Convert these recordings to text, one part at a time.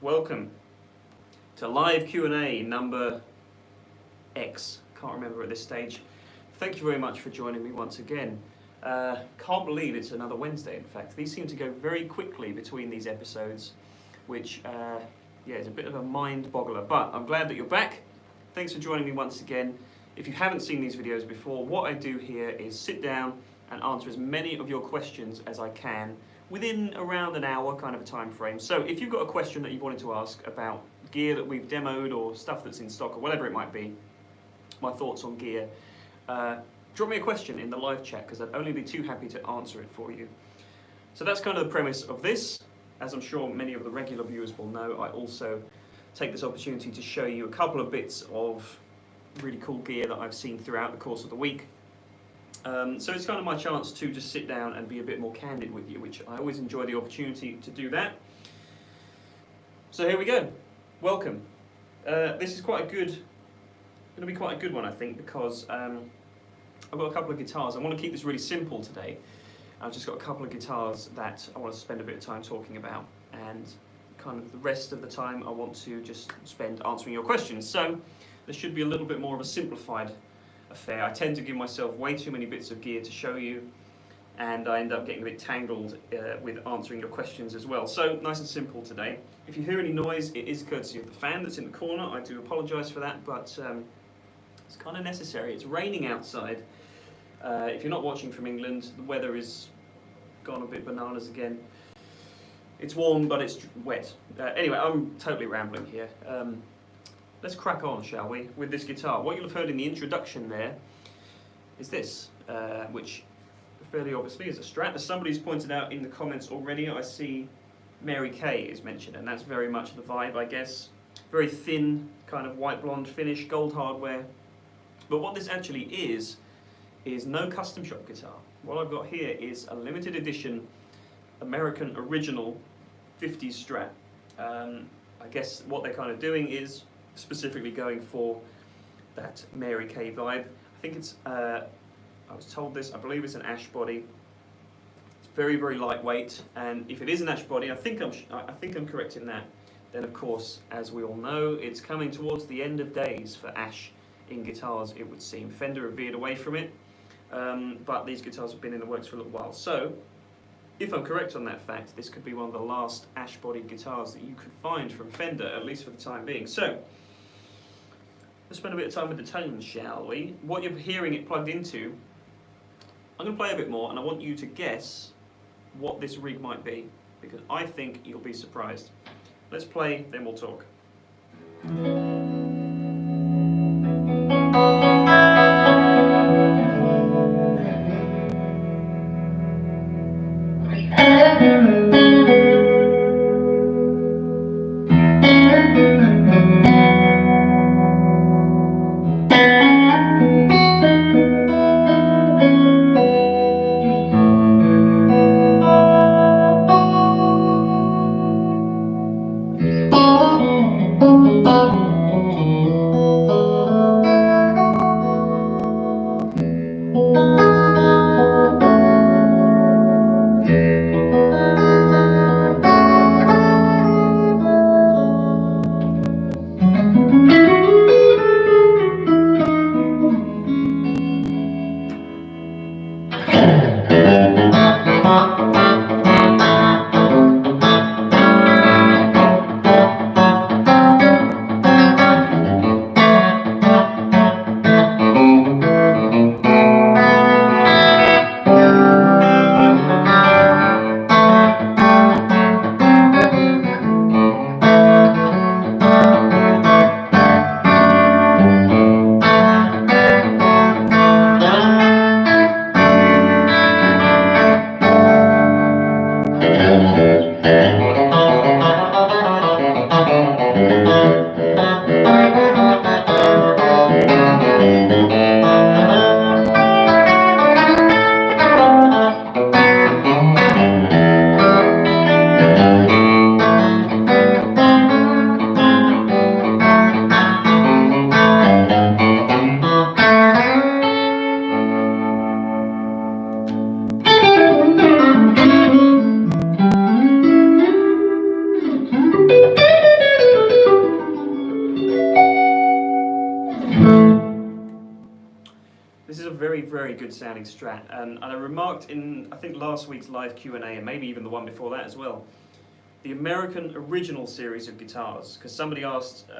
Welcome to live Q&A number X. Can't remember at this stage. Thank you very much for joining me once again. Can't believe it's another Wednesday, in fact. These seem to go very quickly between these episodes, which is a bit of a mind boggler. But I'm glad that you're back. Thanks for joining me once again. If you haven't seen these videos before, what I do here is sit down and answer as many of your questions as I can within around an hour kind of a time frame. So if you've got a question that you wanted to ask about gear that we've demoed or stuff that's in stock or whatever it might be, my thoughts on gear, drop me a question in the live chat because I'd only be too happy to answer it for you. So that's kind of the premise of this. As I'm sure many of the regular viewers will know, I also take this opportunity to show you a couple of bits of really cool gear that I've seen throughout the course of the week. So it's kind of my chance to just sit down and be a bit more candid with you, which I always enjoy the opportunity to do that. So here we go. Welcome. This is going to be quite a good one, I think, because I've got a couple of guitars. I want to keep this really simple today. I've just got a couple of guitars that I want to spend a bit of time talking about, and kind of the rest of the time I want to just spend answering your questions. So this should be a little bit more of a simplified affair. I tend to give myself way too many bits of gear to show you, and I end up getting a bit tangled with answering your questions as well. So nice and simple today. If you hear any noise, it is courtesy of the fan that's in the corner. I do apologise for that, but it's kind of necessary. It's raining outside. If you're not watching from England, the weather is gone a bit bananas again. It's warm, but it's wet. Anyway, I'm totally rambling here. Let's crack on, shall we, with this guitar. What you'll have heard in the introduction there is this, which fairly obviously is a Strat. As somebody's pointed out in the comments already, I see Mary Kay is mentioned, and that's very much the vibe, I guess. Very thin, kind of white blonde finish, gold hardware. But what this actually is no custom shop guitar. What I've got here is a limited edition American original 50s Strat. I guess what they're kind of doing is specifically going for that Mary Kay vibe. I think it's, I was told this, I believe it's an ash body. It's very, very lightweight, and if it is an ash body, I think I'm correct in that, then of course, as we all know, it's coming towards the end of days for ash in guitars, it would seem. Fender have veered away from it, but these guitars have been in the works for a little while. So, if I'm correct on that fact, this could be one of the last ash-bodied guitars that you could find from Fender, at least for the time being. So, let's spend a bit of time with the tones, shall we? What you're hearing it plugged into, I'm going to play a bit more, and I want you to guess what this rig might be, because I think you'll be surprised. Let's play, then we'll talk. This is a very, very good sounding Strat, and I remarked in, I think, last week's live Q&A, and maybe even the one before that as well, the American original series of guitars, because somebody asked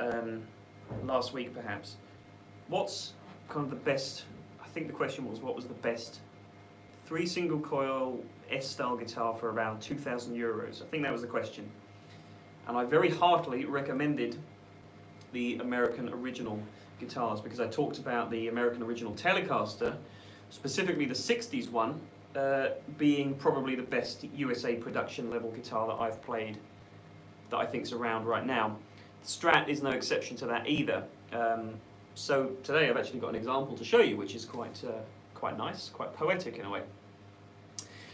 last week perhaps, what's kind of the best, I think the question was, what was the best 3 single coil S-style guitar for around €2,000? I think that was the question. And I very heartily recommended the American original guitars, because I talked about the American original Telecaster, specifically the 60s one, being probably the best USA production level guitar that I've played, that I think's around right now. The Strat is no exception to that either. So today I've actually got an example to show you, which is quite nice, quite poetic in a way.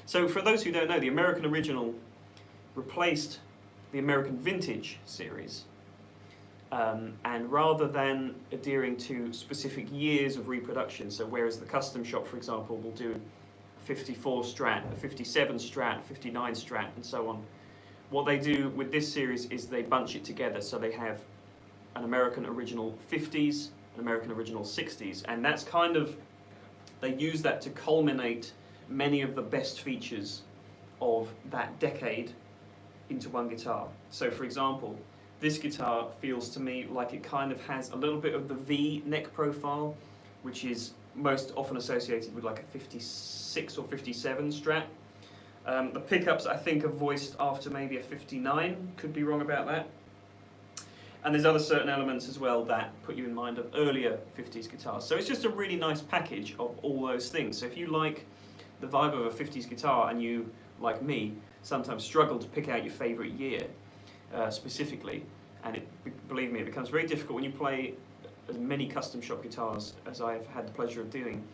So for those who don't know, the American original replaced the American vintage series. And rather than adhering to specific years of reproduction, so whereas the custom shop, for example, will do a 54 Strat, a 57 Strat, a 59 Strat, and so on, what they do with this series is they bunch it together, so they have an American original 50s, an American original 60s, and that's kind of, they use that to culminate many of the best features of that decade into one guitar. So for example, this guitar feels to me like it kind of has a little bit of the V neck profile, which is most often associated with like a 56 or 57 Strat. The pickups I think are voiced after maybe a 59, could be wrong about that. And there's other certain elements as well that put you in mind of earlier 50s guitars. So it's just a really nice package of all those things. So if you like the vibe of a 50s guitar and you, like me, sometimes struggle to pick out your favourite year specifically, and believe me, it becomes very difficult when you play as many custom shop guitars as I've had the pleasure of doing.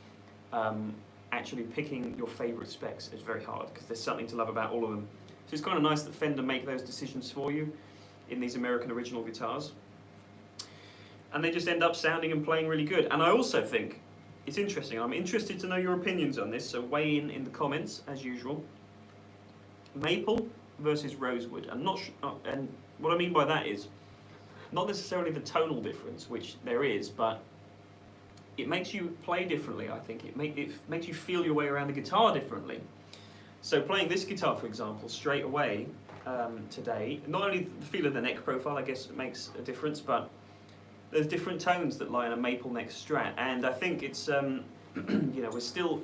Actually picking your favourite specs is very hard because there's something to love about all of them. So it's kind of nice that Fender make those decisions for you in these American original guitars. And they just end up sounding and playing really good. And I also think it's interesting. I'm interested to know your opinions on this, so weigh in the comments as usual. Maple versus rosewood. And what I mean by that is not necessarily the tonal difference, which there is, but it makes you play differently, I think. It makes you feel your way around the guitar differently. So playing this guitar, for example, straight away today, not only the feel of the neck profile, I guess it makes a difference, but there's different tones that lie in a maple neck Strat, and I think it's, you know, we're still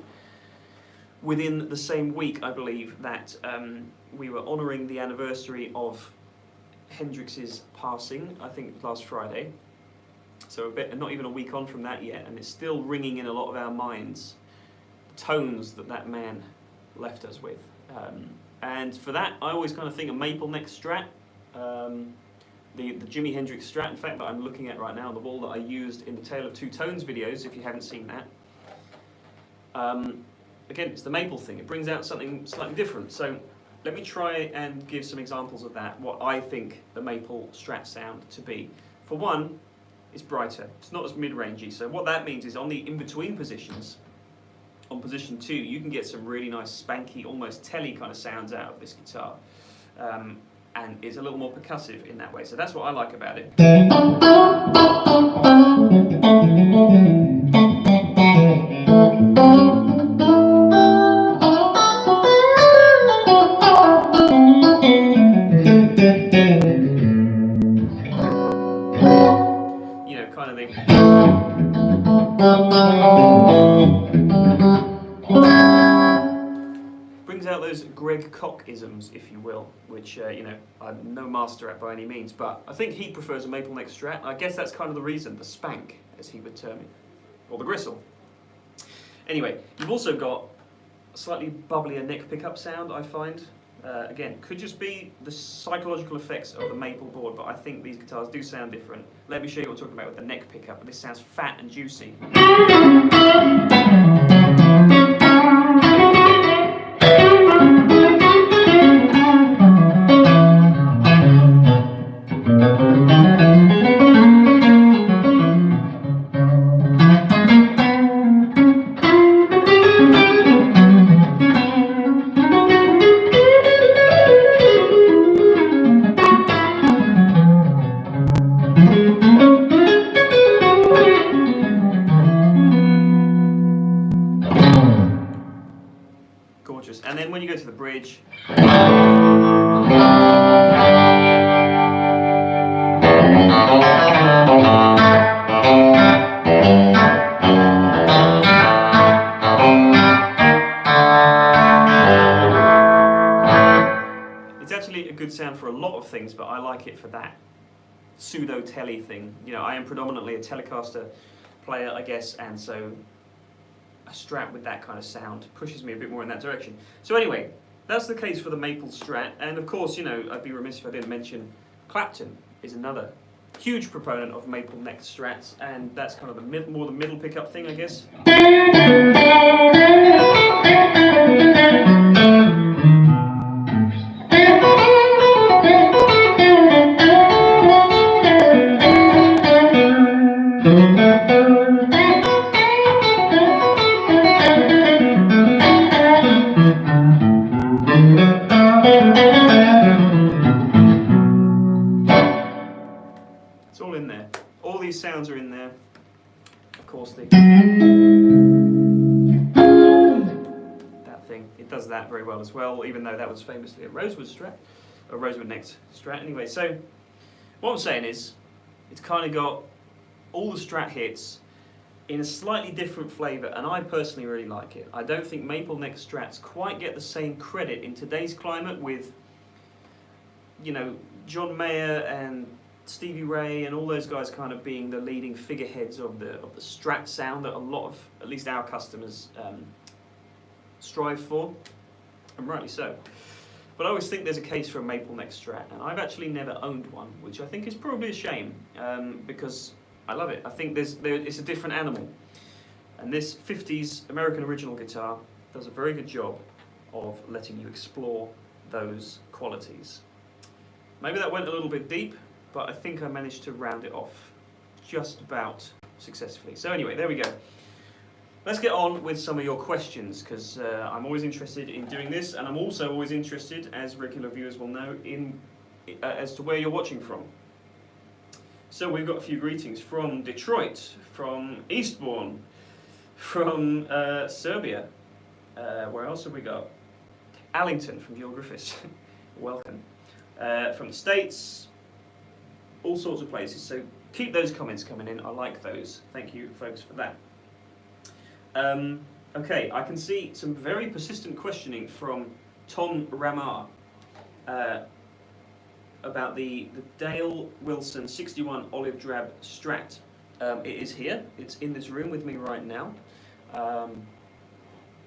within the same week, I believe, that we were honouring the anniversary of Hendrix's passing, I think last Friday. So not even a week on from that yet, and it's still ringing in a lot of our minds, the tones that man left us with. And for that, I always kind of think a maple neck Strat, the Jimi Hendrix Strat, in fact, that I'm looking at right now on the wall that I used in the Tale of Two Tones videos, if you haven't seen that. Again, it's the maple thing. It brings out something slightly different. So let me try and give some examples of that, what I think the maple Strat sound to be. For one, it's brighter. It's not as mid-rangey. So what that means is on the in-between positions, on position 2, you can get some really nice spanky, almost telly kind of sounds out of this guitar. And it's a little more percussive in that way. So that's what I like about it. You know, kind of thing. Brings out those Greg Koch-isms, if you will, which, you know, I'm no master at by any means, but I think he prefers a maple neck Strat. I guess that's kind of the reason, the spank, as he would term it, or the gristle. Anyway, you've also got a slightly bubblier neck pickup sound, I find. Again, could just be the psychological effects of the maple board, but I think these guitars do sound different. Let me show you what I'm talking about with the neck pickup. This sounds fat and juicy. Gorgeous. And then when you go to the bridge, it's actually a good sound for a lot of things, but I like it for that pseudo telly thing. You know, I am predominantly a Telecaster player, I guess, and so a Strat with that kind of sound pushes me a bit more in that direction. So anyway, that's the case for the maple Strat, and of course, you know, I'd be remiss if I didn't mention Clapton is another huge proponent of maple neck Strats, and that's kind of the more the middle pickup thing, I guess. It's all in there. All these sounds are in there. Of course, that thing, it does that very well as well, even though that was famously a rosewood Strat, a rosewood necked Strat. Anyway, so what I'm saying is, it's kind of got all the Strat hits, in a slightly different flavour, and I personally really like it. I don't think maple neck strats quite get the same credit in today's climate with, you know, John Mayer and Stevie Ray and all those guys kind of being the leading figureheads of the Strat sound that a lot of, at least our customers, strive for, and rightly so. But I always think there's a case for a maple neck Strat, and I've actually never owned one, which I think is probably a shame, because I love it. I think it's a different animal, and this 50s American original guitar does a very good job of letting you explore those qualities. Maybe that went a little bit deep, but I think I managed to round it off just about successfully. So anyway, there we go. Let's get on with some of your questions, because I'm always interested in doing this, and I'm also always interested, as regular viewers will know, in as to where you're watching from. So we've got a few greetings from Detroit, from Eastbourne, from Serbia. Where else have we got? Allington from Geographies. Welcome. From the States, all sorts of places. So keep those comments coming in. I like those. Thank you, folks, for that. Okay, I can see some very persistent questioning from Tom Ramar about the Dale Wilson 61 Olive Drab Strat. It is here. It's in this room with me right now.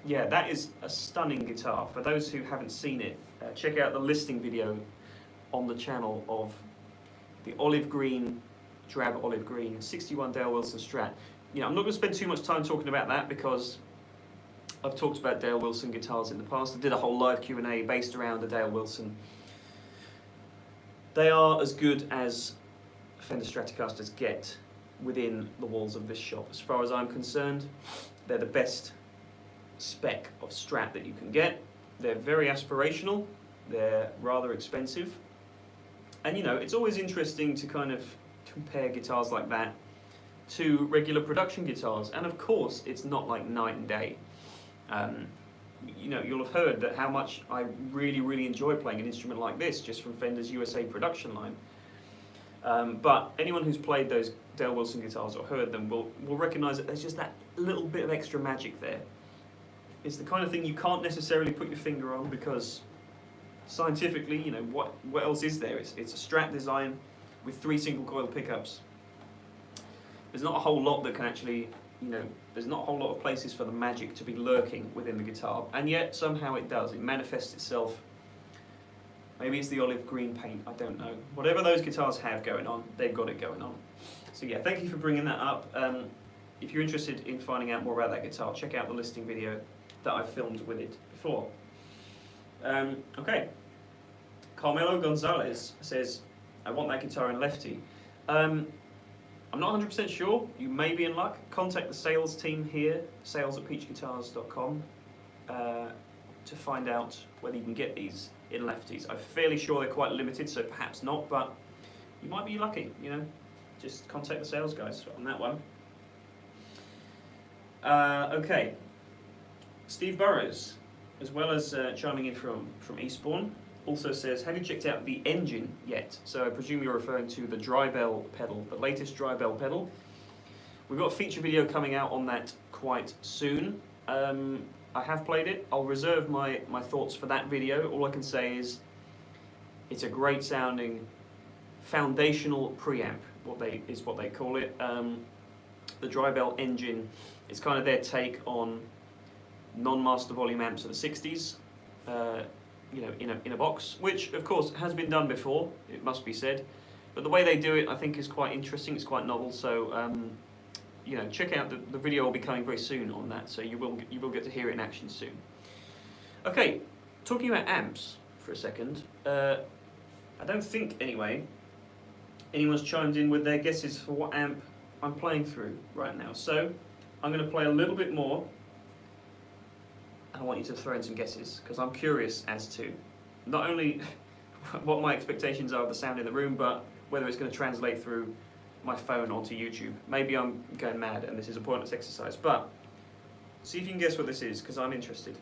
Yeah, that is a stunning guitar. For those who haven't seen it, check out the listing video on the channel of the drab olive green 61 Dale Wilson Strat. You know, I'm not going to spend too much time talking about that because I've talked about Dale Wilson guitars in the past. I did a whole live Q&A based around the Dale Wilson. They are as good as Fender Stratocasters get within the walls of this shop. As far as I'm concerned, they're the best spec of Strat that you can get. They're very aspirational, they're rather expensive, and you know, it's always interesting to kind of compare guitars like that to regular production guitars, and of course it's not like night and day. You know, you'll have heard that how much I really enjoy playing an instrument like this just from Fender's USA production line. But anyone who's played those Dale Wilson guitars or heard them will recognise that there's just that little bit of extra magic there. It's the kind of thing you can't necessarily put your finger on because scientifically, you know, what else is there? It's a Strat design with 3 single coil pickups. There's not a whole lot that can actually, you know, there's not a whole lot of places for the magic to be lurking within the guitar, and yet somehow it does. It manifests itself. Maybe it's the olive green paint, I don't know. Whatever those guitars have going on, they've got it going on. So yeah, thank you for bringing that up. If you're interested in finding out more about that guitar, check out the listing video that I filmed with it before. Okay, Carmelo Gonzalez says, I want that guitar in lefty. I'm not 100% sure. You may be in luck. Contact the sales team here, sales@peachguitars.com, to find out whether you can get these in lefties. I'm fairly sure they're quite limited, so perhaps not, but you might be lucky, you know. Just contact the sales guys on that one. Okay, Steve Burrows, as well as chiming in from Eastbourne, also says, have you checked out the engine yet? So I presume you're referring to the dry bell pedal, the latest dry bell pedal. We've got a feature video coming out on that quite soon. I have played it. I'll reserve my thoughts for that video. All I can say is it's a great sounding foundational preamp, what they call it. The dry bell engine is kind of their take on non-master volume amps of the 60s. You know, in a box, which of course has been done before, it must be said, but the way they do it I think is quite interesting, it's quite novel, so you know, check out the video will be coming very soon on that, so you will get to hear it in action soon. Okay, talking about amps for a second, I don't think anyway anyone's chimed in with their guesses for what amp I'm playing through right now, so I'm going to play a little bit more. I want you to throw in some guesses, because I'm curious as to not only what my expectations are of the sound in the room, but whether it's going to translate through my phone onto YouTube. Maybe I'm going mad and this is a pointless exercise, but see if you can guess what this is, because I'm interested.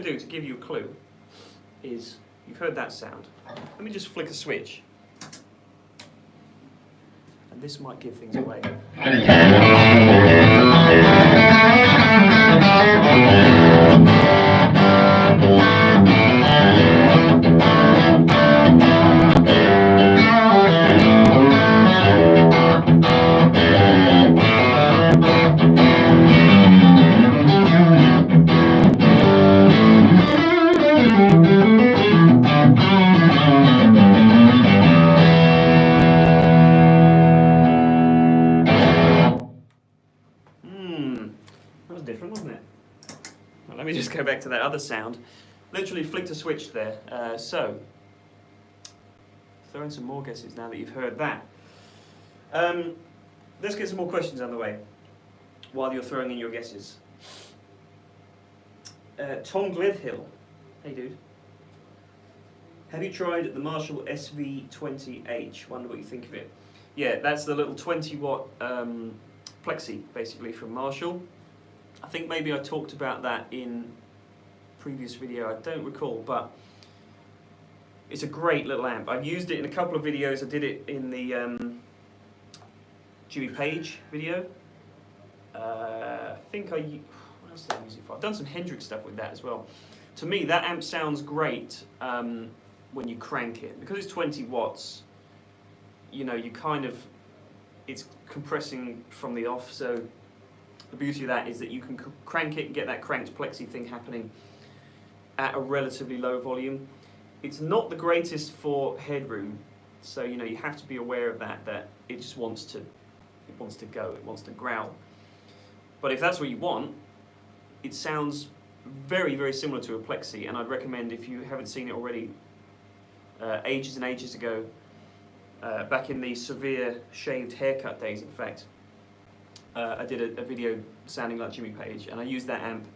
to do to give you a clue is, you've heard that sound. Let me just flick a switch. And this might give things away. That was different, wasn't it? Well, let me just go back to that other sound. Literally flicked a switch there. So, throw in some more guesses now that you've heard that. Let's get some more questions out of the way while you're throwing in your guesses. Tom Gledhill. Hey dude. Have you tried the Marshall SV20H? Wonder what you think of it. Yeah, that's the little 20 watt plexi basically from Marshall. I think maybe I talked about that in previous video, I don't recall, but it's a great little amp. I've used it in a couple of videos. I did it in the Jimmy Page video. I think what else did I use it for? I've done some Hendrix stuff with that as well. To me, that amp sounds great when you crank it. Because it's 20 watts, you know, it's compressing from the off, so the beauty of that is that you can crank it and get that cranked plexi thing happening at a relatively low volume. It's not the greatest for headroom, so you know you have to be aware of that it just wants to go, it wants to growl. But if that's what you want, it sounds very, very similar to a plexi, and I'd recommend, if you haven't seen it already, ages and ages ago, back in the severe shaved haircut days, in fact, I did a video sounding like Jimmy Page, and I used that amp,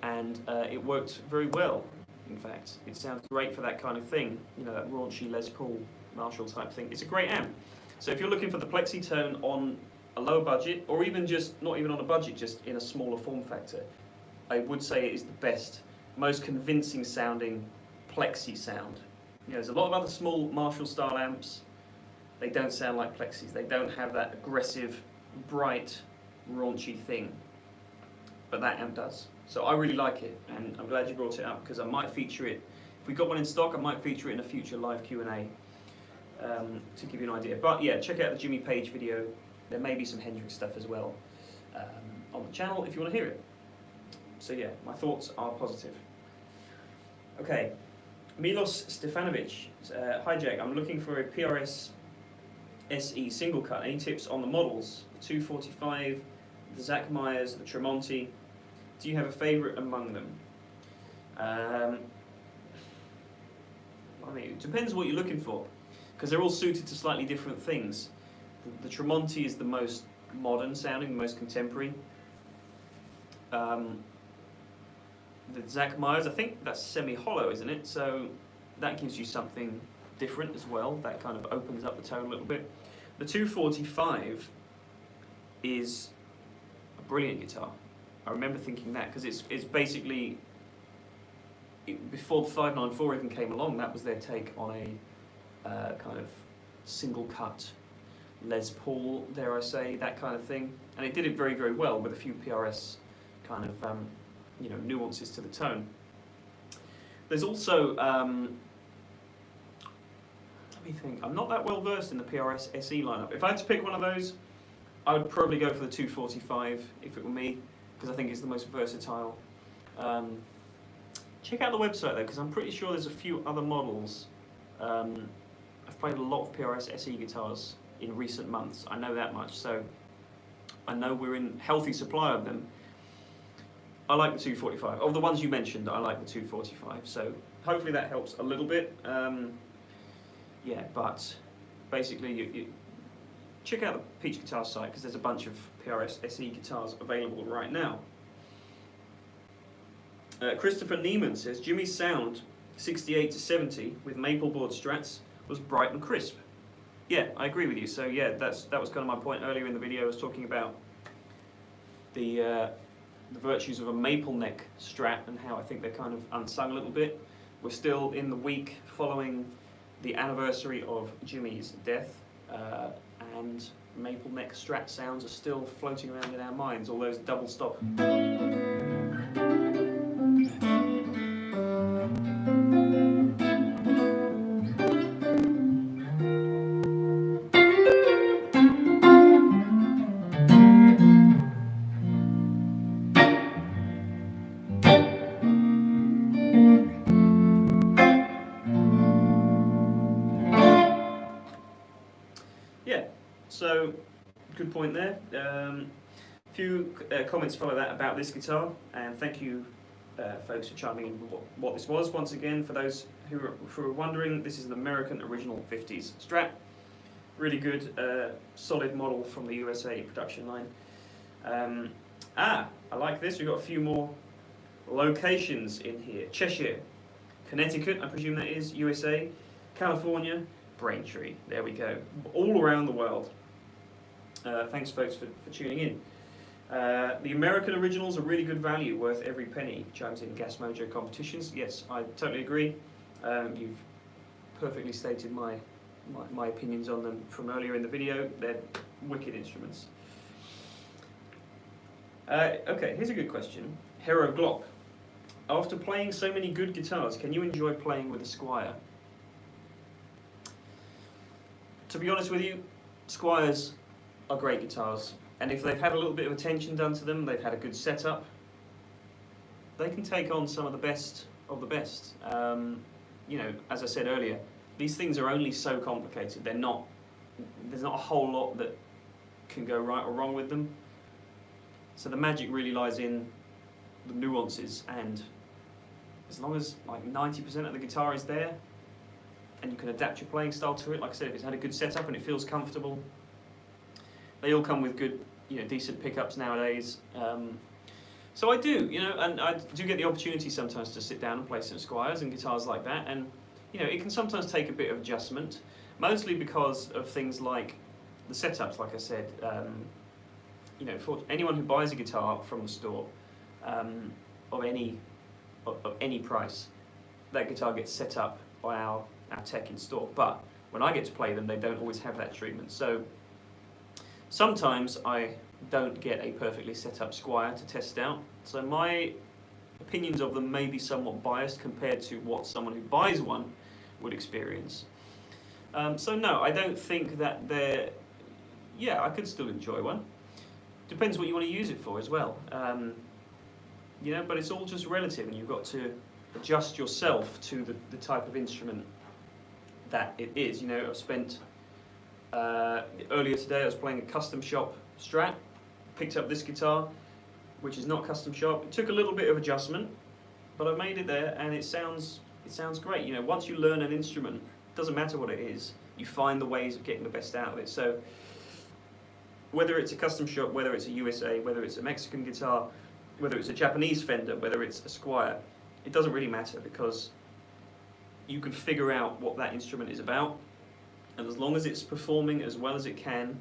and it worked very well. In fact, it sounds great for that kind of thing, you know, that raunchy Les Paul Marshall type thing. It's a great amp. So if you're looking for the plexi tone on a low budget, or even just not even on a budget, just in a smaller form factor, I would say it is the best, most convincing sounding plexi sound. You know, there's a lot of other small Marshall style amps. They don't sound like plexis. They don't have that aggressive, bright, raunchy thing, but that amp does. So I really like it, and I'm glad you brought it up, because I might feature it. If we got one in stock, I might feature it in a future live Q&A to give you an idea. But yeah, check out the Jimmy Page video. There may be some Hendrix stuff as well on the channel if you want to hear it. So yeah, my thoughts are positive. Okay, Milos Stefanovic. Hi Jack, I'm looking for a PRS SE single cut. Any tips on the models? The 245, the Zach Myers, the Tremonti. Do you have a favourite among them? I mean, it depends what you're looking for, because they're all suited to slightly different things. The Tremonti is the most modern sounding, the most contemporary. The Zach Myers, I think that's semi-hollow, isn't it? So that gives you something different as well. That kind of opens up the tone a little bit. The 245 is a brilliant guitar. I remember thinking that, because it's basically, before the 594 even came along, that was their take on a kind of single cut Les Paul, dare I say, that kind of thing. And it did it very, very well with a few PRS kind of you know, nuances to the tone. There's also, let me think, I'm not that well versed in the PRS SE lineup. If I had to pick one of those, I would probably go for the 245 if it were me, because I think it's the most versatile. Check out the website though, because I'm pretty sure there's a few other models. I've played a lot of PRS SE guitars in recent months, I know that much, so I know we're in healthy supply of them. I like the 245. Of the ones you mentioned, I like the 245, so hopefully that helps a little bit. Yeah, but basically you check out the Peach Guitar site, because there's a bunch of PRS SE guitars available right now. Christopher Neiman says, Jimmy's sound 68 to 70 with maple board strats was bright and crisp. Yeah, I agree with you. So yeah, that was kind of my point earlier in the video. I was talking about the the virtues of a maple neck Strat and how I think they're kind of unsung a little bit. We're still in the week following the anniversary of Jimmy's death, and maple neck Strat sounds are still floating around in our minds, all those double stop. Yeah, so good point there. Few comments follow that about this guitar, and thank you folks for chiming in what this was. Once again, for those who are wondering, this is an American original 50s Strat. Really good, solid model from the USA production line. I like this. We've got a few more locations in here. Cheshire, Connecticut, I presume that is, USA, California, Braintree. There we go. All around the world. Thanks folks for tuning in. The American originals are really good value, worth every penny, chimes in Gas Mojo Competitions. Yes, I totally agree. You've perfectly stated my opinions on them from earlier in the video. They're wicked instruments. Okay, here's a good question. Hero Glop. After playing so many good guitars, can you enjoy playing with a Squier? To be honest with you, Squiers are great guitars, and if they've had a little bit of attention done to them, they've had a good setup, they can take on some of the best of the best. You know, as I said earlier, these things are only so complicated. There's not a whole lot that can go right or wrong with them. So the magic really lies in the nuances, and as long as like 90% of the guitar is there, and you can adapt your playing style to it, like I said, if it's had a good setup and it feels comfortable. They all come with good, you know, decent pickups nowadays. So I do, you know, and I do get the opportunity sometimes to sit down and play some Squiers and guitars like that, and you know, it can sometimes take a bit of adjustment, mostly because of things like the setups, like I said. You know, for anyone who buys a guitar from the store, of any price, that guitar gets set up by our tech in store. But when I get to play them, they don't always have that treatment. So sometimes I don't get a perfectly set up Squier to test out. So my opinions of them may be somewhat biased compared to what someone who buys one would experience. So no, I don't think that they're... Yeah, I could still enjoy one. Depends what you want to use it for as well. You know, but it's all just relative, and you've got to adjust yourself to the type of instrument that it is. You know, I've spent... earlier today I was playing a custom shop Strat, picked up this guitar, which is not custom shop. It took a little bit of adjustment, but I made it there, and it sounds great. You know, once you learn an instrument, it doesn't matter what it is, you find the ways of getting the best out of it. So whether it's a custom shop, whether it's a USA, whether it's a Mexican guitar, whether it's a Japanese Fender, whether it's a Squier, it doesn't really matter, because you can figure out what that instrument is about, and as long as it's performing as well as it can,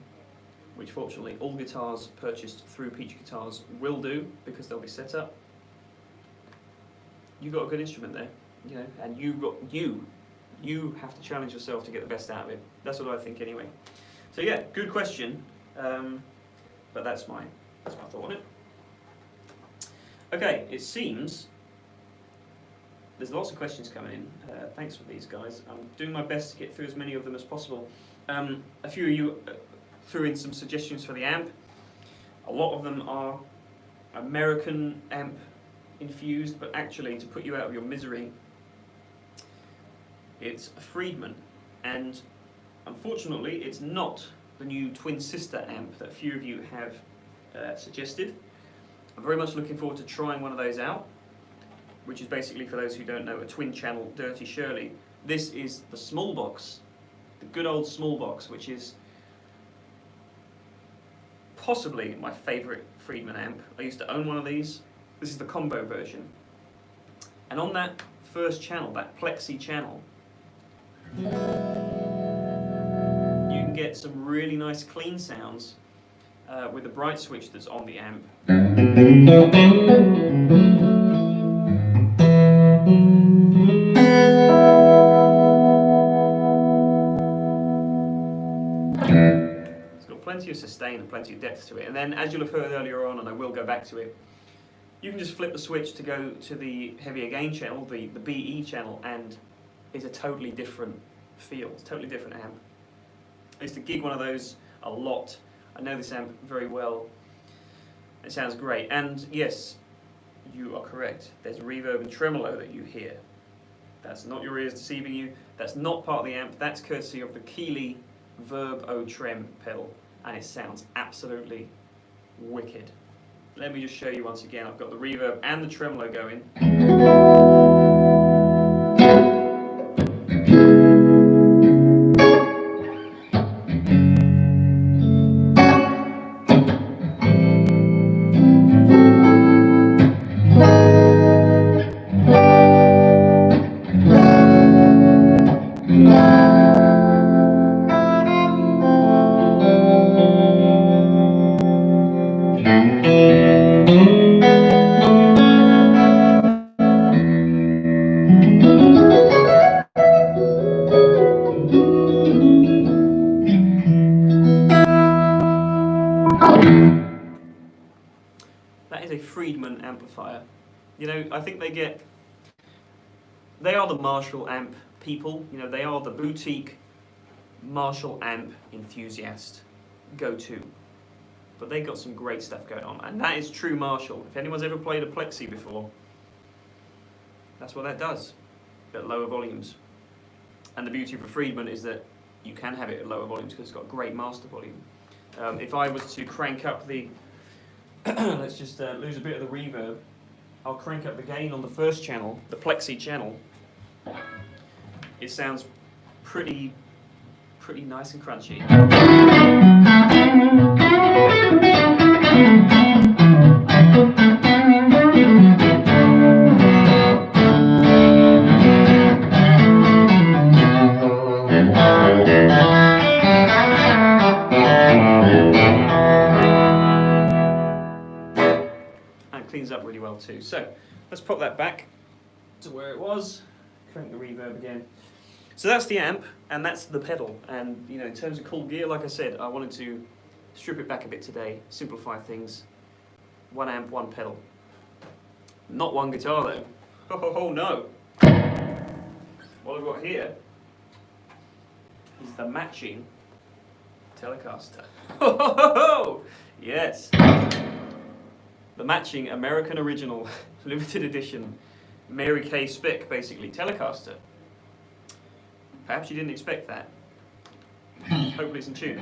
which fortunately all guitars purchased through Peach Guitars will do, because they'll be set up, you got a good instrument there, you know, and you have to challenge yourself to get the best out of it. That's what I think anyway. So yeah, good question, but that's my thought on it. Okay, it seems there's lots of questions coming in. Thanks for these, guys. I'm doing my best to get through as many of them as possible. A few of you threw in some suggestions for the amp. A lot of them are American amp infused, but actually, to put you out of your misery, it's a Friedman, and unfortunately it's not the new twin sister amp that a few of you have suggested. I'm very much looking forward to trying one of those out, which is basically, for those who don't know, a twin channel Dirty Shirley. This is the small box, the good old small box, which is possibly my favourite Friedman amp. I used to own one of these. This is the combo version. And on that first channel, that plexi channel, you can get some really nice clean sounds with the bright switch that's on the amp. It's got plenty of sustain and plenty of depth to it. And then, as you'll have heard earlier on, and I will go back to it, you can just flip the switch to go to the heavier gain channel, the BE channel, and it's a totally different feel. It's a totally different amp. I used to gig one of those a lot. I know this amp very well. It sounds great. And yes, you are correct. There's reverb and tremolo that you hear. That's not your ears deceiving you. That's not part of the amp. That's courtesy of the Keeley Verb O Trem pedal. And it sounds absolutely wicked. Let me just show you once again. I've got the reverb and the tremolo going. That is a Friedman amplifier. You know, I think they are the Marshall amp people. You know, they are the boutique Marshall amp enthusiast go-to. But they got some great stuff going on, and that is true Marshall. If anyone's ever played a Plexi before, that's what that does at lower volumes. And the beauty of a Friedman is that you can have it at lower volumes because it's got great master volume. If I was to crank up the let's just lose a bit of the reverb. I'll crank up the gain on the first channel, the Plexi channel. It sounds pretty nice and crunchy. Cleans up really well too. So let's pop that back to where it was. Crank the reverb again. So that's the amp and that's the pedal. And you know, in terms of cool gear, like I said, I wanted to strip it back a bit today, simplify things. One amp, one pedal. Not one guitar though. Oh no! What I've got here is the matching Telecaster. Yes. The matching American Original limited edition Mary Kay spec, basically, Telecaster. Perhaps you didn't expect that. Hopefully it's in tune.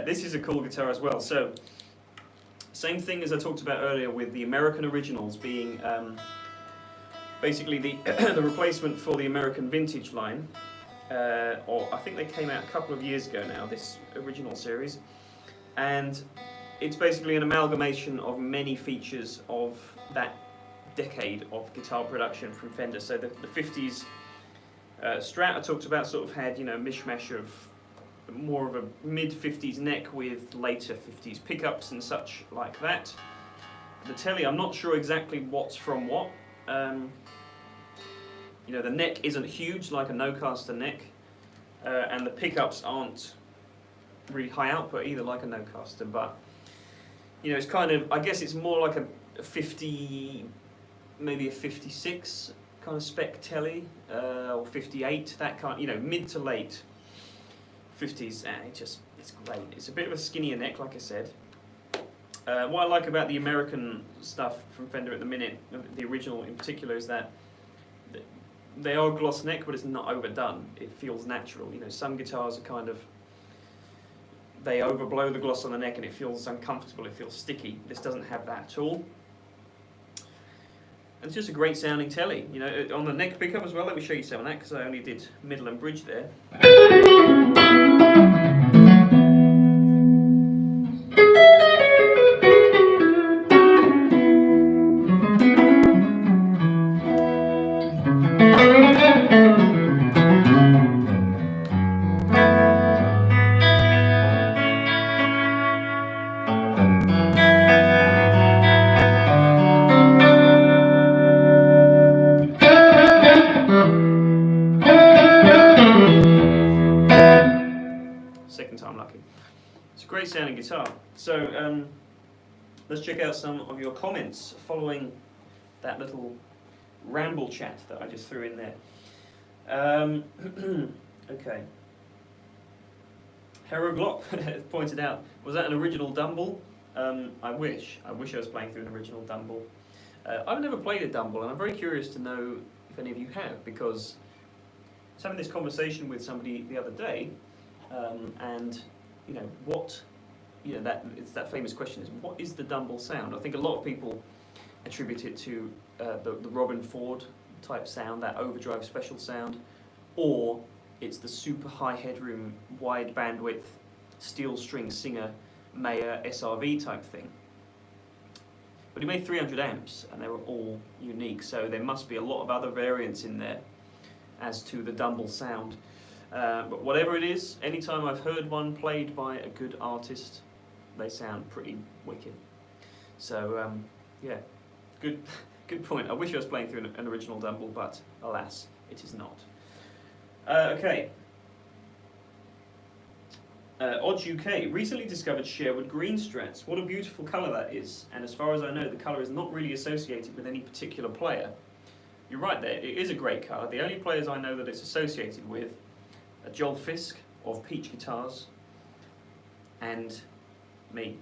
This is a cool guitar as well. So, same thing as I talked about earlier with the American Originals being basically the the replacement for the American Vintage line. Or I think they came out a couple of years ago now, this original series. And it's basically an amalgamation of many features of that decade of guitar production from Fender. So the 50s Strat I talked about sort of had, you know, a mishmash of more of a mid-50s neck with later 50s pickups and such like that. The Tele, I'm not sure exactly what's from what. You know, the neck isn't huge like a no-caster neck, and the pickups aren't really high output either, like a Nocaster, but you know, it's kind of, I guess it's more like a 50, maybe a 56 kind of spec telly, or 58, that kind, you know, mid to late 50s. It's great. It's a bit of a skinnier neck, like I said. What I like about the American stuff from Fender at the minute, the original in particular, is that they are gloss neck, but it's not overdone. It feels natural. You know, some guitars are kind of, they overblow the gloss on the neck and it feels uncomfortable, it feels sticky. This doesn't have that at all. And it's just a great sounding telly. You know, on the neck pickup as well, let me show you some of that, because I only did middle and bridge there. Second time lucky. It's a great sounding guitar. So let's check out some of your comments following that little ramble chat that I just threw in there. Okay. Hero Glock pointed out, was that an original Dumble? I wish I was playing through an original Dumble. I've never played a Dumble, and I'm very curious to know if any of you have, because I was having this conversation with somebody the other day, and you know what, you know, that it's that famous question is, what is the Dumble sound? I think a lot of people attribute it to the Robin Ford type sound, that overdrive special sound, or it's the super high headroom, wide bandwidth, steel string Singer Mayer SRV type thing. But he made 300 amps and they were all unique, so there must be a lot of other variants in there as to the Dumble sound. But whatever it is, anytime I've heard one played by a good artist, they sound pretty wicked. So yeah, good point. I wish I was playing through an original Dumble, but alas, it is not. Okay. Odds UK recently discovered Sherwood green strats. What a beautiful colour that is, and as far as I know, the colour is not really associated with any particular player. You're right there, it is a great colour. The only players I know that it's associated with are Joel Fisk of Peach Guitars, and me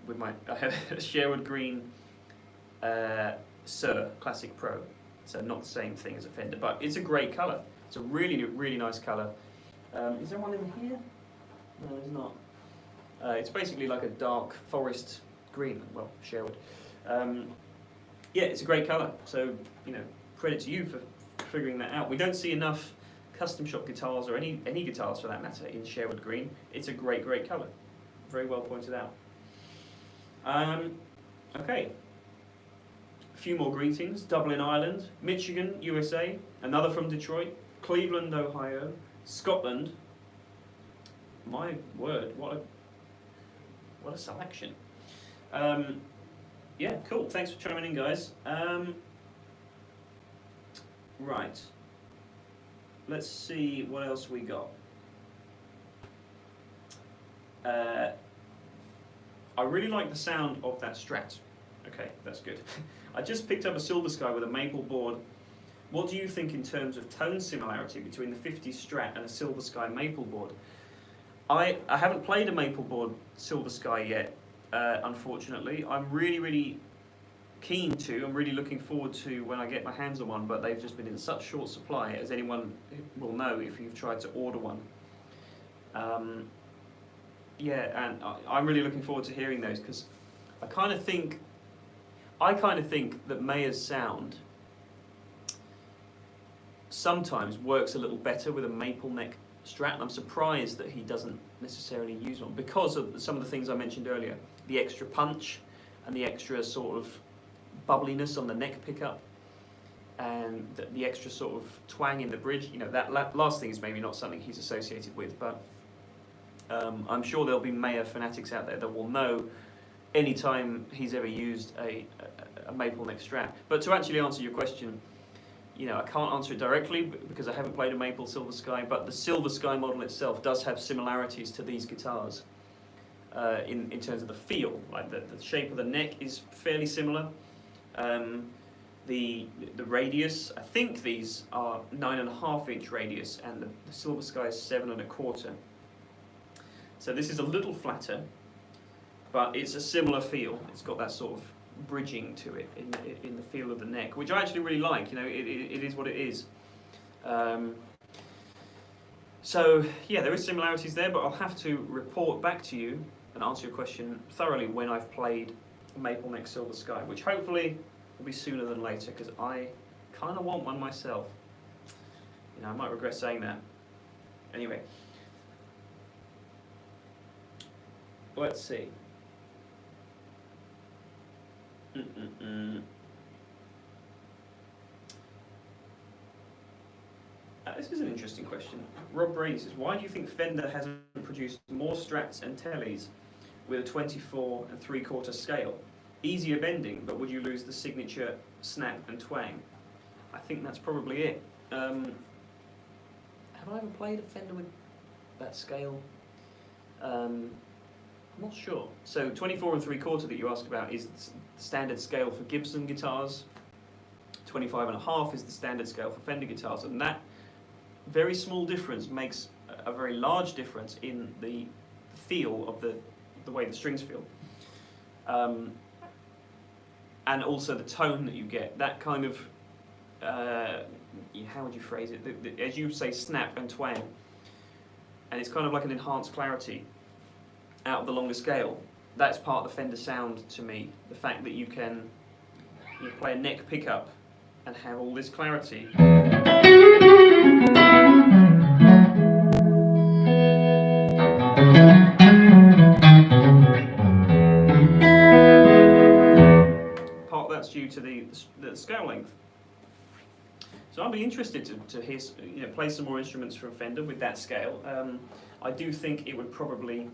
with my I have a Sherwood green Sir Classic Pro, so not the same thing as a Fender, but it's a great colour. It's a really, really nice colour. Is there one in here? No, there's not. It's basically like a dark forest green, well, Sherwood. Yeah, it's a great colour, so, you know, credit to you for figuring that out. We don't see enough custom shop guitars, or any guitars for that matter, in Sherwood green. It's a great, great colour. Very well pointed out. Okay. A few more greetings. Dublin, Ireland, Michigan, USA, another from Detroit, Cleveland, Ohio, Scotland. My word, what a selection. Yeah, cool. Thanks for chiming in, guys. Right. Let's see what else we got. I really like the sound of that Strat. Okay, that's good. I just picked up a Silver Sky with a maple board. What do you think in terms of tone similarity between the 50s Strat and a Silver Sky maple board? I haven't played a maple board Silver Sky yet, unfortunately. I'm really, really keen to. I'm really looking forward to when I get my hands on one, but they've just been in such short supply, as anyone will know if you've tried to order one. Yeah, and I'm really looking forward to hearing those, because I kind of think that Mayer's sound sometimes works a little better with a maple neck Strat, and I'm surprised that he doesn't necessarily use one, because of some of the things I mentioned earlier, the extra punch and the extra sort of bubbliness on the neck pickup, and the extra sort of twang in the bridge. You know, that last thing is maybe not something he's associated with, but I'm sure there'll be Mayer fanatics out there that will know anytime he's ever used a maple neck Strat. But to actually answer your question, I can't answer it directly because I haven't played a Maple Silver Sky, but the Silver Sky model itself does have similarities to these guitars in terms of the feel. Like the shape of the neck is fairly similar. The radius, I think these are 9.5-inch radius, and the Silver Sky is 7.25. So this is a little flatter, but it's a similar feel. It's got that sort of bridging to it in the feel of the neck, which I actually really like. It is what it is. So yeah, there is similarities there, but I'll have to report back to you and answer your question thoroughly when I've played Maple Neck Silver Sky, which hopefully will be sooner than later, because I kind of want one myself. I might regret saying that. Anyway, let's see. This is an interesting question. Rob Brady says, why do you think Fender hasn't produced more Strats and Teles with a 24 3/4 scale? Easier bending, but would you lose the signature snap and twang? I think that's probably it. Have I ever played a Fender with that scale? I'm not sure. So 24 3/4 that you asked about is the standard scale for Gibson guitars. 25.5 is the standard scale for Fender guitars, and that very small difference makes a very large difference in the feel of the way the strings feel. And also the tone that you get, that kind of, how would you phrase it? As you say, snap and twang, and it's kind of like an enhanced clarity out of the longer scale. That's part of the Fender sound to me. The fact that you can play a neck pickup and have all this clarity. Part of that's due to the scale length. So I'll be interested to hear, play some more instruments from Fender with that scale. I do think it would probably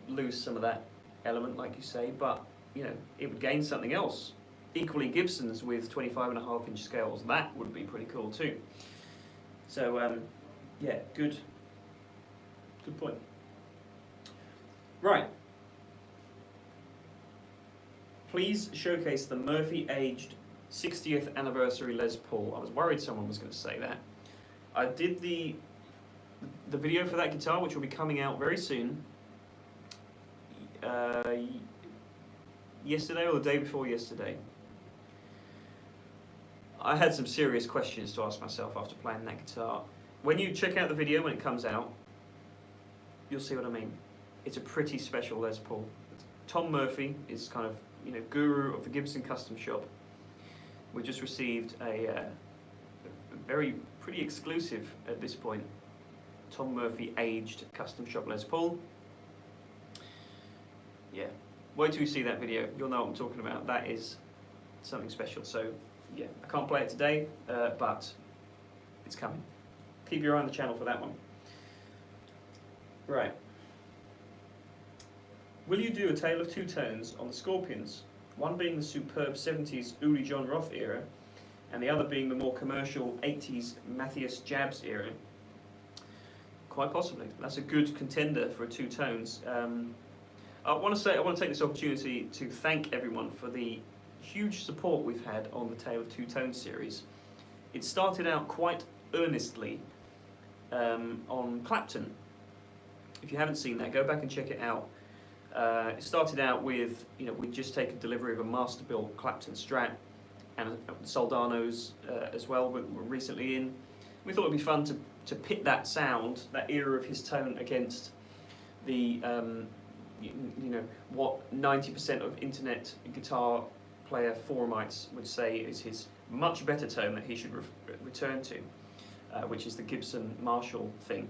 lose some of that element, like you say, but it would gain something else. Equally, Gibsons with 25.5-inch scales, that would be pretty cool too. So yeah, good point. Right. Please showcase the Murphy-aged 60th anniversary Les Paul. I was worried someone was going to say that. I did the video for that guitar, which will be coming out very soon. Yesterday or the day before yesterday. I had some serious questions to ask myself after playing that guitar. When you check out the video when it comes out, you'll see what I mean. It's a pretty special Les Paul. Tom Murphy is kind of guru of the Gibson custom shop. We just received a pretty exclusive at this point Tom Murphy aged custom shop Les Paul. Yeah, wait till you see that video. You'll know what I'm talking about. That is something special. So yeah, I can't play it today, but it's coming. Keep your eye on the channel for that one. Right. Will you do a tale of two tones on the Scorpions? One being the superb 70s Uli John Roth era, and the other being the more commercial 80s Matthias Jabs era. Quite possibly. That's a good contender for a two tones. I want to take this opportunity to thank everyone for the huge support we've had on the Tale of Two Tones series. It started out quite earnestly on Clapton. If you haven't seen that, go back and check it out. It started out with, we'd just taken delivery of a master-built Clapton Strat, and Soldanos as well were recently in. We thought it'd be fun to pit that sound, that era of his tone, against the what 90% of internet guitar player forumites would say is his much better tone that he should return to, which is the Gibson Marshall thing.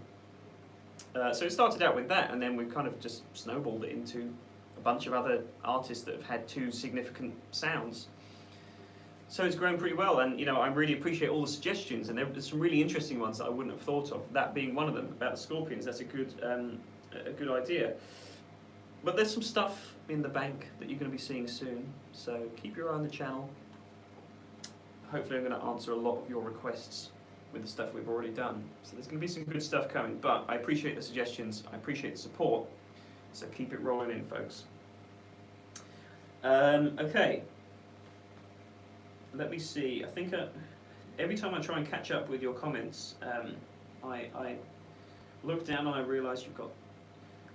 So it started out with that, and then we've kind of just snowballed it into a bunch of other artists that have had two significant sounds. So it's grown pretty well, and I really appreciate all the suggestions, and there's some really interesting ones that I wouldn't have thought of. That being one of them about the Scorpions. That's a good idea. But there's some stuff in the bank that you're going to be seeing soon. So keep your eye on the channel. hopefully I'm going to answer a lot of your requests with the stuff we've already done. So there's going to be some good stuff coming, but I appreciate the suggestions, I appreciate the support, so keep it rolling in, folks. Okay, let me see. I think every time I try and catch up with your comments, I look down and I realise you've got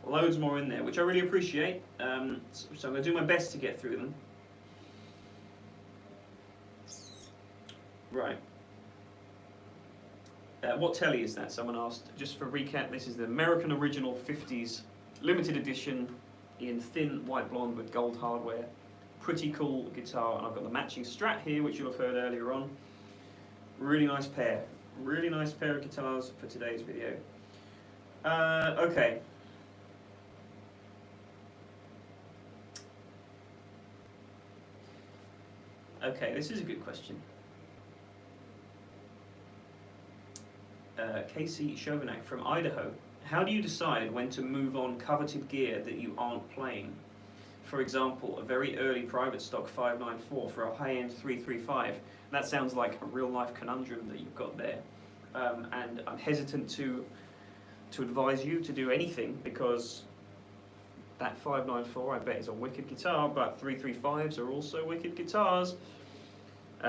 loads more in there, which I really appreciate, so I'm going to do my best to get through them. Right. What telly is that? Someone asked. Just for recap, this is the American Original 50s limited edition in thin white blonde with gold hardware. Pretty cool guitar, and I've got the matching Strat here, which you'll have heard earlier on. Really nice pair. Really nice pair of guitars for today's video. Okay. Okay, this is a good question. Casey Chauvenac from Idaho. How do you decide when to move on coveted gear that you aren't playing? For example, a very early private stock 594 for a high-end 335. That sounds like a real-life conundrum that you've got there. And I'm hesitant to advise you to do anything, because that 594 I bet is a wicked guitar, but 335s are also wicked guitars.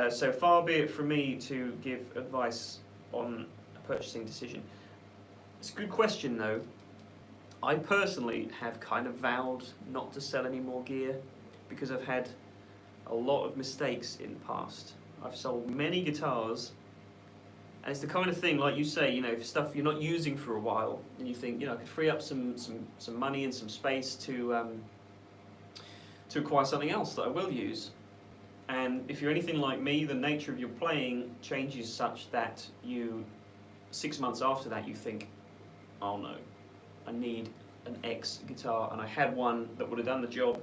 So far be it from me to give advice on purchasing decision. It's a good question though. I personally have kind of vowed not to sell any more gear because I've had a lot of mistakes in the past. I've sold many guitars, and it's the kind of thing, like you say, you know, if stuff you're not using for a while and you think, you know, I could free up some money and some space to acquire something else that I will use. And if you're anything like me, the nature of your playing changes such that you 6 months after that you think, oh no, I need an X guitar, and I had one that would have done the job.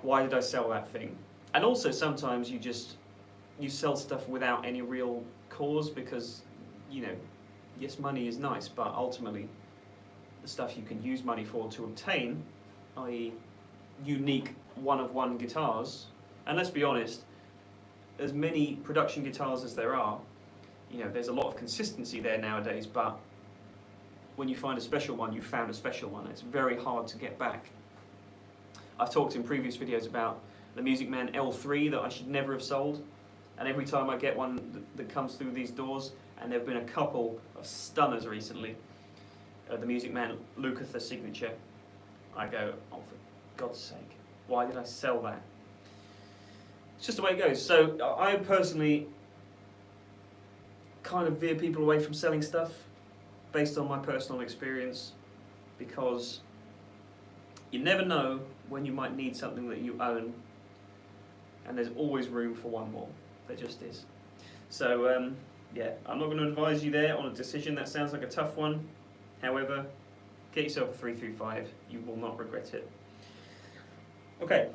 Why did I sell that thing? And also sometimes you sell stuff without any real cause, because, you know, yes, money is nice, but ultimately the stuff you can use money for to obtain, i.e. unique one-of-one guitars, and let's be honest, as many production guitars as there are, you know, there's a lot of consistency there nowadays, but when you find a special one, you found a special one. It's very hard to get back. I've talked in previous videos about the Music Man L3 that I should never have sold, and every time I get one that comes through these doors, and there have been a couple of stunners recently, the Music Man Lukather Signature, I go, oh for God's sake, why did I sell that? It's just the way it goes. So I personally kind of veer people away from selling stuff based on my personal experience, because you never know when you might need something that you own, and there's always room for one more. There just is. So yeah, I'm not going to advise you there on a decision. That sounds like a tough one. However, get yourself a 335. You will not regret it. Okay,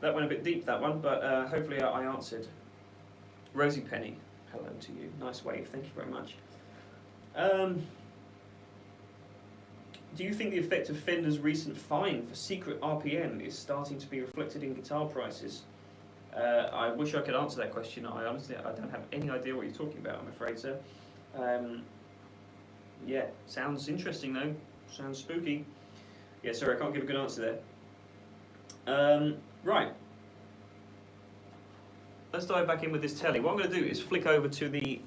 that went a bit deep, that one, but hopefully I answered. Rosie Penny, hello to you. Nice wave, thank you very much. Do you think the effect of Fender's recent fine for secret RPM is starting to be reflected in guitar prices? I wish I could answer that question. I don't have any idea what you're talking about, I'm afraid, sir. Yeah, sounds interesting though. Sounds spooky. Yeah, sorry, I can't give a good answer there. Right. Let's dive back in with this telly. What I'm going to do is flick over to the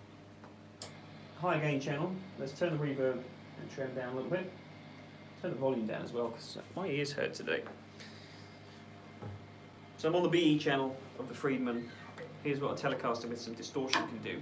high gain channel. Let's turn the reverb and trim down a little bit. Turn the volume down as well, because my ears hurt today. So I'm on the BE channel of the Friedman. Here's what a Telecaster with some distortion can do.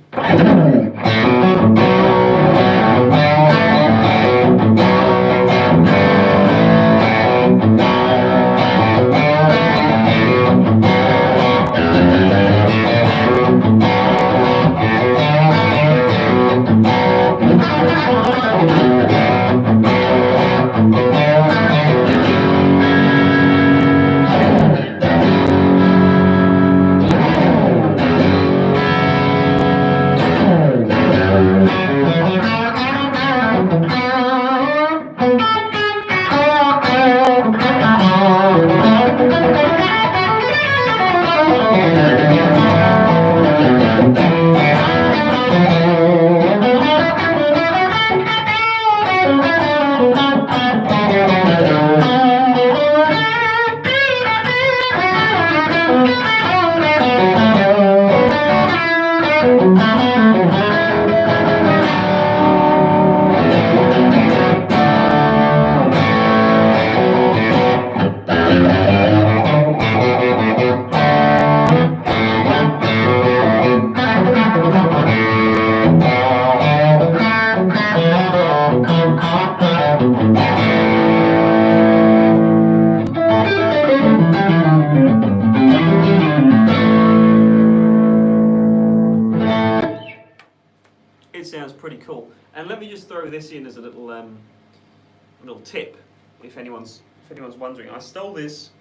cool. And let me just throw this in as a little tip, if anyone's wondering. I stole this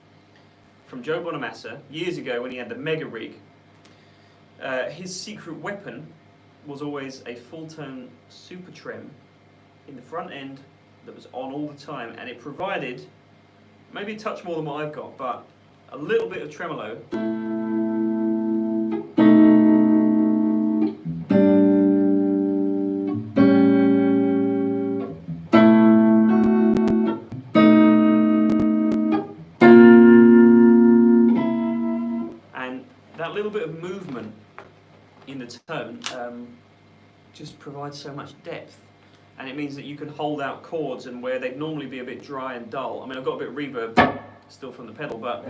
from Joe Bonamassa years ago when he had the Mega Rig. His secret weapon was always a full-tone super trem in the front end that was on all the time, and it provided maybe a touch more than what I've got, but a little bit of tremolo. And that little bit of movement in the tone just provides so much depth, and it means that you can hold out chords and where they'd normally be a bit dry and dull. I mean, I've got a bit of reverb still from the pedal, but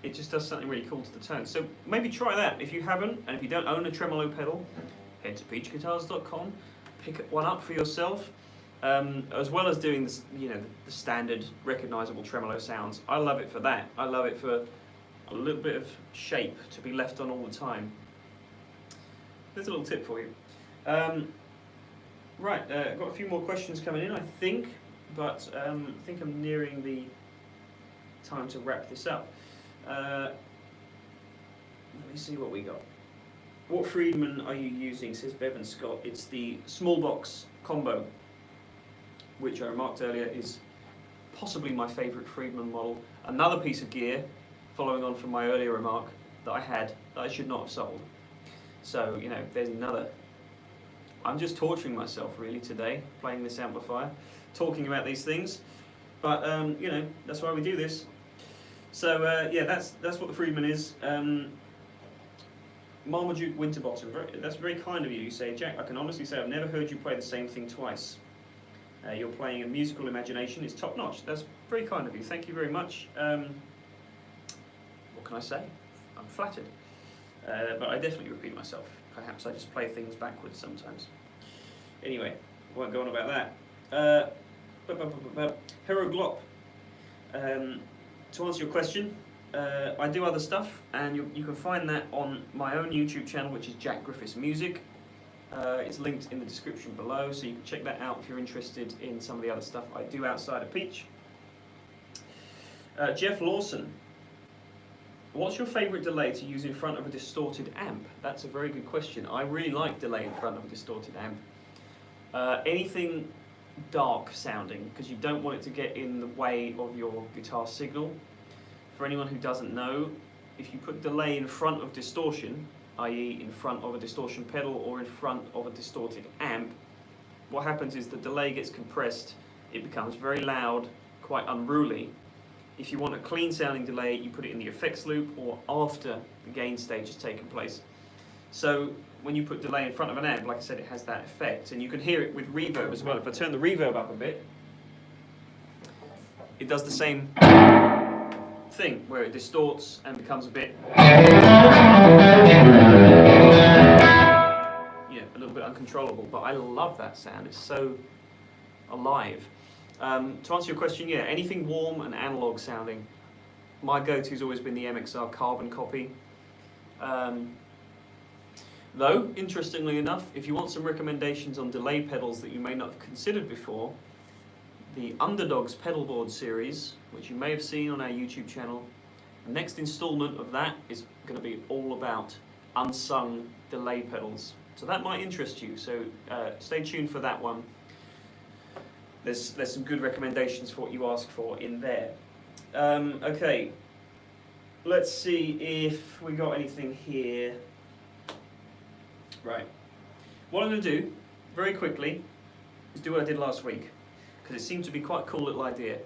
it just does something really cool to the tone. So maybe try that if you haven't, and if you don't own a tremolo pedal, head to peachguitars.com, pick one up for yourself, as well as doing this, the standard recognizable tremolo sounds. I love it for that. I love it for a little bit of shape to be left on all the time. There's a little tip for you. Right, I've got a few more questions coming in, I think, but I think I'm nearing the time to wrap this up. Let me see what we got. What Friedman are you using, says Bevan Scott? It's the small box combo, which I remarked earlier is possibly my favourite Friedman model. Another piece of gear, following on from my earlier remark, that I had that I should not have sold. So, there's another. I'm just torturing myself really today, playing this amplifier, talking about these things. But, that's why we do this. So, yeah, that's what the Friedman is. Marmaduke Winterbottom, that's very kind of you. You say, Jack, I can honestly say I've never heard you play the same thing twice. You're playing a musical imagination, it's top notch. That's very kind of you, thank you very much. What can I say? I'm flattered. But I definitely repeat myself. Perhaps I just play things backwards sometimes. Anyway, I won't go on about that. Hero Glop. To answer your question, I do other stuff, and you can find that on my own YouTube channel, which is Jack Griffiths Music. It's linked in the description below, so you can check that out if you're interested in some of the other stuff I do outside of Peach. Jeff Lawson, what's your favourite delay to use in front of a distorted amp? That's a very good question. I really like delay in front of a distorted amp. Anything dark sounding, because you don't want it to get in the way of your guitar signal. For anyone who doesn't know, if you put delay in front of distortion, i.e. in front of a distortion pedal or in front of a distorted amp, what happens is the delay gets compressed, it becomes very loud, quite unruly. If you want a clean sounding delay, you put it in the effects loop or after the gain stage has taken place. So when you put delay in front of an amp, like I said, it has that effect, and you can hear it with reverb as well. If I turn the reverb up a bit, it does the same thing, where it distorts and becomes a bit, a little bit uncontrollable. But I love that sound, it's so alive. To answer your question, yeah, anything warm and analog sounding. My go-to's always been the MXR carbon copy. Though, interestingly enough, if you want some recommendations on delay pedals that you may not have considered before, the Underdogs pedalboard series, which you may have seen on our YouTube channel, the next installment of that is going to be all about unsung delay pedals. So that might interest you, so stay tuned for that one. There's some good recommendations for what you ask for in there. Okay, let's see if we got anything here. Right, what I'm going to do, very quickly, is do what I did last week, because it seemed to be quite a cool little idea.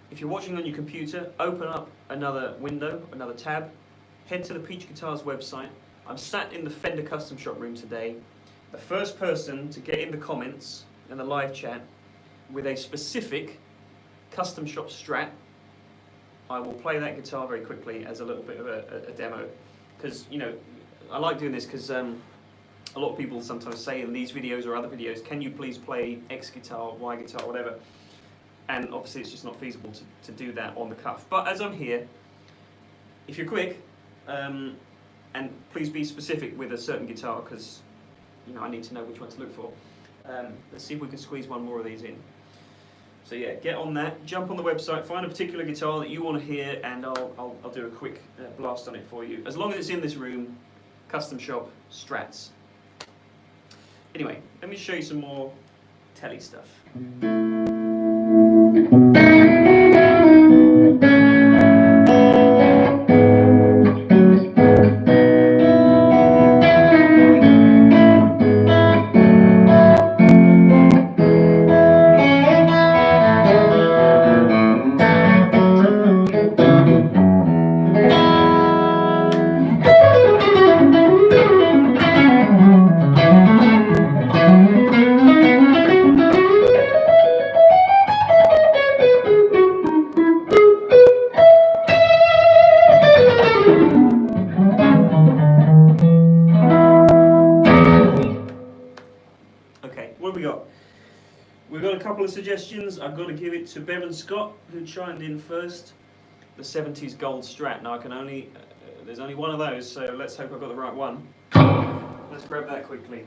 If you're watching on your computer, open up another window, another tab, head to the Peach Guitars website. I'm sat in the Fender Custom Shop room today. The first person to get in the comments in the live chat with a specific custom shop strat, I will play that guitar very quickly as a little bit of a demo. Because, I like doing this because a lot of people sometimes say in these videos or other videos, can you please play X guitar, Y guitar, whatever. And obviously it's just not feasible to do that on the cuff. But as I'm here, if you're quick, and please be specific with a certain guitar, because I need to know which one to look for. Let's see if we can squeeze one more of these in. So yeah, get on that, jump on the website, find a particular guitar that you want to hear, and I'll do a quick blast on it for you. As long as it's in this room, custom shop, strats. Anyway, let me show you some more Tele stuff. We've got a couple of suggestions. I've got to give it to Bevan Scott, who chimed in first. The 70s gold Strat. Now I can only, there's only one of those, so let's hope I've got the right one. Let's grab that quickly.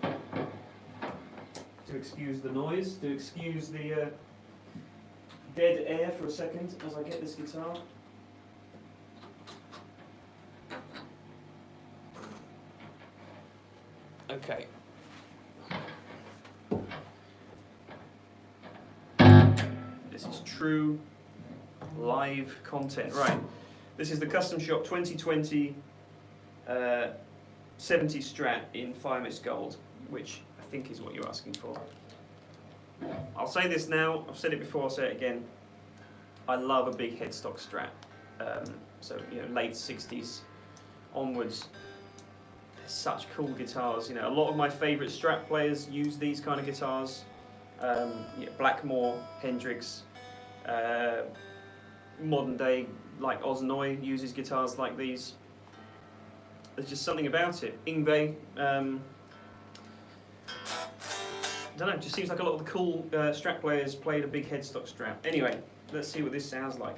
To excuse the noise, to excuse the dead air for a second as I get this guitar. Okay. This is true live content. Right, this is the Custom Shop 2020 70 Strat in Fire Mist Gold, which I think is what you're asking for. I'll say this now, I've said it before, I'll say it again. I love a big headstock Strat. So, late 60s onwards. They're such cool guitars. A lot of my favourite Strat players use these kind of guitars. Blackmore, Hendrix, modern day like Osnoy uses guitars like these. There's just something about it. Yngwie, I don't know, it just seems like a lot of the cool Strat players played a big headstock Strat. Anyway, let's see what this sounds like.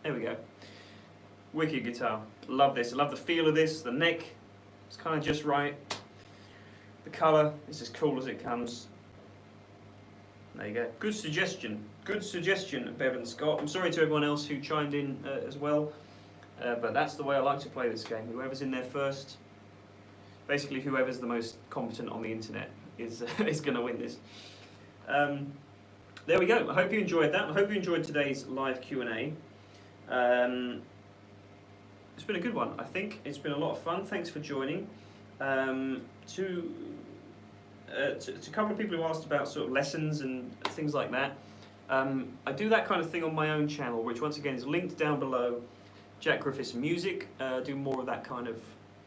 There we go. Wicked guitar. Love this. I love the feel of this. The neck, it's kind of just right. The colour is as cool as it comes. There you go. Good suggestion. Good suggestion, Bevan Scott. I'm sorry to everyone else who chimed in as well, but that's the way I like to play this game. Whoever's in there first, basically whoever's the most competent on the internet is going to win this. there we go. I hope you enjoyed that. I hope you enjoyed today's live Q&A. It's been a good one, I think. It's been a lot of fun. Thanks for joining. To a couple of people who asked about sort of lessons and things like that, I do that kind of thing on my own channel, which once again is linked down below. Jack Griffiths Music. Do more of that kind of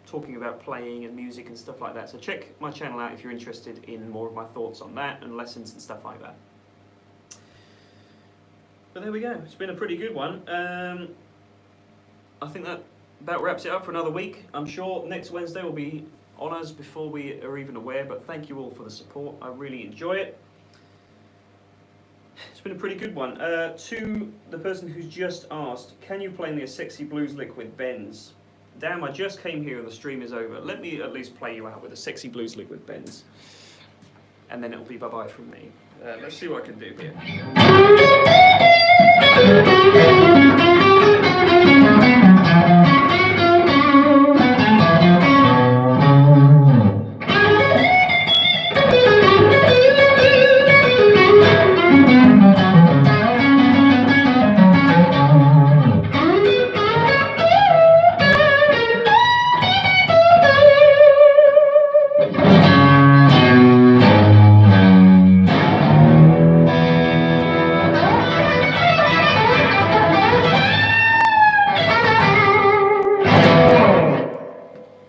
talking about playing and music and stuff like that. So check my channel out if you're interested in more of my thoughts on that and lessons and stuff like that. But there we go. It's been a pretty good one. I think that about wraps it up for another week. I'm sure next Wednesday will be on us before we are even aware, but thank you all for the support. I really enjoy it. It's been a pretty good one. To the person who's just asked, can you play me a Sexy Blues Lick with bends? Damn, I just came here and the stream is over. Let me at least play you out with a Sexy Blues Lick with bends. And then it'll be bye-bye from me. Let's see what I can do here.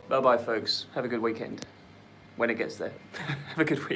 Bye-bye, folks. Have a good weekend. When it gets there. Have a good week.